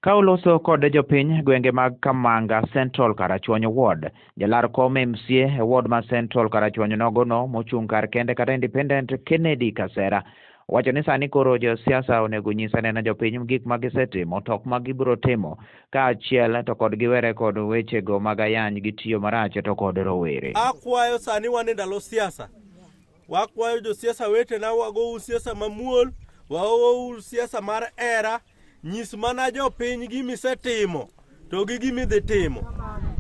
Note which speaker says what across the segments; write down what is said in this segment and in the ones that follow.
Speaker 1: Ka oloso kod jopiny gwenge mag Kamanga Central Karachuonyo Ward, jalar kom MCA e ward ma Central Karachuonyo nogono mochung' kar kende kata independent Kennedy Kasera wacho ni sani koro josiasa onego nyis anena jopiny gik ma gisetimo to ok ma gibiro timo kaachiel to kod giwere kod wechego mag ayany gitiyo marach to kod rowere.
Speaker 2: Akwayo sani wan e ndalo siasa. Wakwayo josiasa wetena wago siasa mamuol, wago siasa mar era. Nyis mana jopiny gimisetimo to gi gimidhi timo.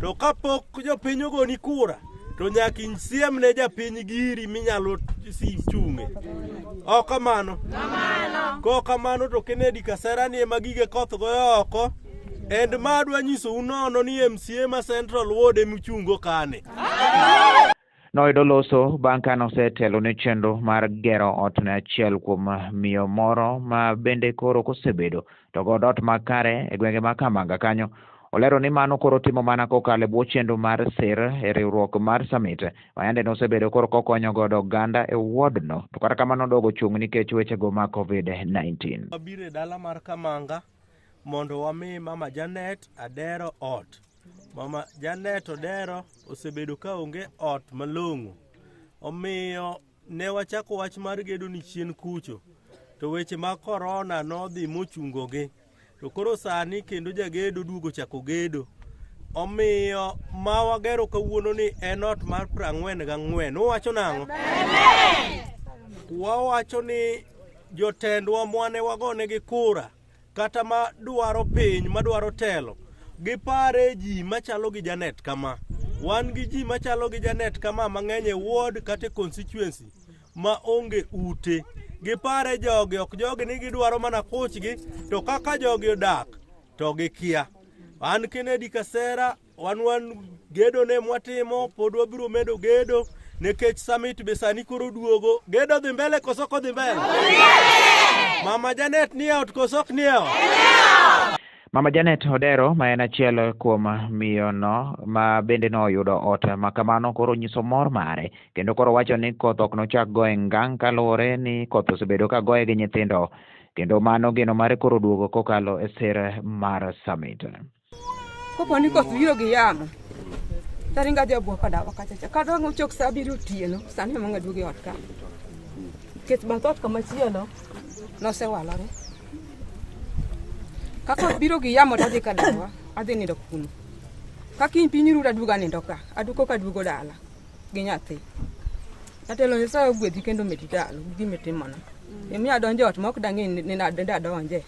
Speaker 2: To kapok jopiny ogoni kura to nyaka insiem ne japiny giri minyalo chung'e. Ok kamano. Ko kamano to Kennedy Kasera ni ema gige koth goyo oko. And madwa nyiso unono ni MCA ma Central Ward emichungo kane.
Speaker 1: Noyudo loso bang' ka nosetelo ne chenro mar gero ot ne achiel kuom miyo moro ma bende koro kosebedo to god ot makare e gwenge ma Kamanga kanyo. Olero ni mano koro timo mana kokalo e bwo chenro mar sir e riwruok mar Summit mayande nosebedo koro kokonyo godo oganda e wardno to kata kamano dogo chung' nikech wechego mag COVID-19.
Speaker 2: Wabiro e dala mar Kamanga mondo wami Mama Janet adero ot. Mama Janet Odero osebedo ka onge ot malong'o. Omiyo ne wachako wach mar gedo ni chien kucho. To weche mag korona nodhi mochungogi. To koro sani kendo jagedo duogo chako gedo. Omiyo ma wagero kawuono ni en ot mar 44. Uwacho nang'o? Wawacho ni jotendwa mwane wagonegi kura kata ma dwaro piny madwaro telo. Gipare ji machalo gi Janet kama. Wan gi ji machalo gi Janet kama mang'eny e ward kata constituency ma onge ute. Gipare jogi ok jogi ni gidwaro mana kuchgi to kaka jogi odak to gikia. An Kennedy Kasera wan gedo ne mwatimo pod wabiro medo gedo nekech Summit be sani koro duogo. Gedo dhi mbele koso ko dhi mbele? Mama Janet ni ot koso ok ni ot?
Speaker 1: Mama Janet Odero ma en achiel kuom miyono ma bende noyudo ot ma kamano koro nyiso mor mare kendo koro wacho ni koth ok nochak goye ngang' kaluwore ni koth osebedo ka goye gi nyithindo kendo mano geno mare koro duogo kokalo e sir mar Summit.
Speaker 3: Kopo ni koth biro gi yamo taringa jabwa kadawa kachacha kadwa chok sa biro tieno sani ema ng'aduogo e ot ka kech bath ot kamachielo nosewalore. Kako biro gi yamo tadhi kadawa, adhi nindo kuno. Kaki piny ruda duga nindo ka, aduko ka dugo dala gi nyathi. Atelo ni sa gwedhi kendo meti dala, gime timona. Emi adonjo ot mok dangi ni nadenda donje.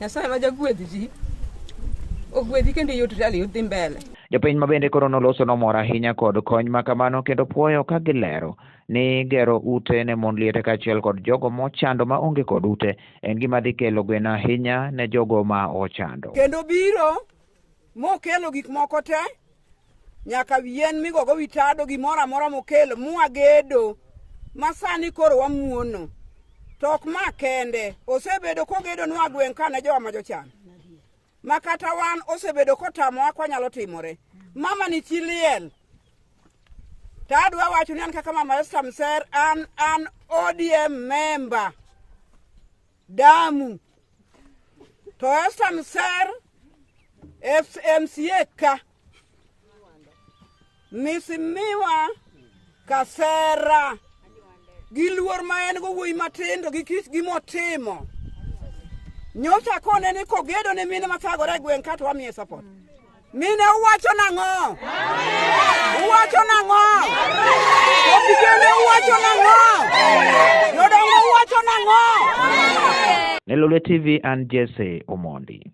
Speaker 3: Nyasaye ma jagwedhi ji. Ogwedhi kendo yot dala yudhi mbele.
Speaker 1: Jopiny ma bende koro noloso nomor ahinya kod kony ma kamano kendo puoyo ka gilero ni gero ute ne mon liete kaachiel kod jogo mochando ma onge kod ute en gima dhi kelo gweno ahinya ne jogo ma ochando.
Speaker 4: Kendo biro mokelo gik moko te nyaka yien migogo witado gimoro amora mokelo mwagedo masani koro wamuono. Tok ma kende osebedo kogedo nwa gweng' kane jowa ma jochan. Makata wan osebedo kotamo akwa nyalo timore. Mama ni chiliel. Tadwa wacho ni an kaka Mama Esther Mser an ODM member. Damu. To Esther Mser MCA ka. Misimiwa Kasera. Giluor ma en go wuoyi matindo gi kich gimotimo. Nyocha kone ni kogedo ne mine mathagore gweng' kato wamiye support. Mine uwacho nang'o? Uwacho nang'o? Opigene uwacho nang'o? Jodongo uwacho nang'o?
Speaker 1: Nelole TV and Jesse Omondi.